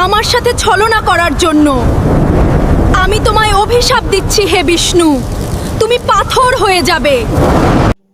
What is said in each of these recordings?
আমার সাথে ছলনা করার জন্য। আমি তোমায় অভিশাপ দিচ্ছি হে বিষ্ণু, তুমি পাথর হয়ে যাবে।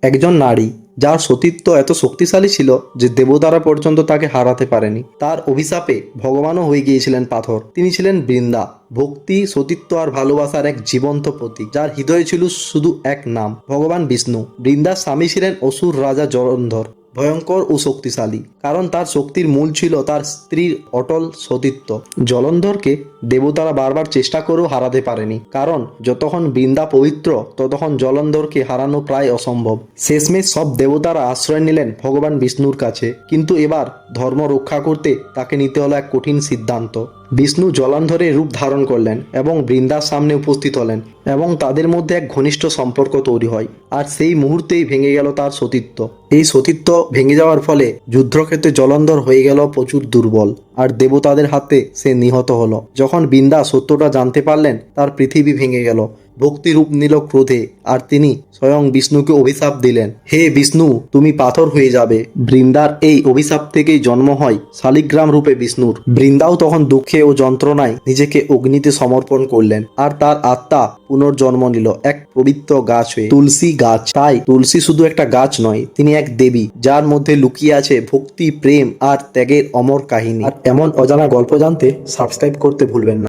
একজন নারী যার সতীত্ব এত শক্তিশালী ছিল যে দেবতারা পর্যন্ত তাকে হারাতে পারেনি। তার অভিশাপে ভগবানও হয়ে গিয়েছিলেন পাথর। তিনি ছিলেন বৃন্দা, ভক্তি, সতীত্ব আর ভালোবাসার এক জীবন্ত প্রতীক, যার হৃদয়ে ছিল শুধু এক নাম, ভগবান বিষ্ণু। বৃন্দার স্বামী ছিলেন অসুর রাজা জলন্ধর, ভয়ঙ্কর ও শক্তিশালী, কারণ তার শক্তির মূল ছিল তার স্ত্রীর অটল সতীত্ব। জলন্ধরকে দেবতারা বারবার চেষ্টা করেও হারাতে পারেনি, কারণ যতক্ষণ বৃন্দা পবিত্র ততক্ষণ জলন্ধরকে হারানো প্রায় অসম্ভব। শেষমেশ সব দেবতারা আশ্রয় নিলেন ভগবান বিষ্ণুর কাছে, কিন্তু এবার ধর্ম রক্ষা করতে তাকে নিতে হলো এক কঠিন সিদ্ধান্ত। বিষ্ণু জলন্ধরের রূপ ধারণ করলেন এবং বৃন্দার সামনে উপস্থিত হলেন, এবং তাদের মধ্যে এক ঘনিষ্ঠ সম্পর্ক তৈরি হয়। আর সেই মুহূর্তেই ভেঙে গেল তার সতীত্ব। এই সতীত্ব ভেঙে যাওয়ার ফলে যুদ্ধক্ষেত্রে জলন্ধর হয়ে গেল প্রচুর দুর্বল, আর দেবতাদের হাতে সে নিহত হলো। যখন বৃন্দা সত্যটা জানতে পারলেন, তার পৃথিবী ভেঙে গেল। ভক্তি রূপ নিল ক্রোধে, আর তিনি স্বয়ং বিষ্ণুকে অভিশাপ দিলেন, হে বিষ্ণু, তুমি পাথর হয়ে যাবে। বৃন্দার এই অভিশাপ থেকেই জন্ম হয় শালিগ্রাম রূপে বিষ্ণুর। বৃন্দাও তখন দুঃখে ও যন্ত্রণায় নিজেকে অগ্নিতে সমর্পণ করলেন, আর তার আত্মা পুনর্জন্ম নিল এক পবিত্র গাছ হয়ে, তুলসী গাছ। তাই তুলসী শুধু একটা গাছ নয়, তিনি এক দেবী, যার মধ্যে লুকিয়ে আছে ভক্তি, প্রেম আর ত্যাগের অমর কাহিনী। আর এমন অজানা গল্প জানতে সাবস্ক্রাইব করতে ভুলবেন না।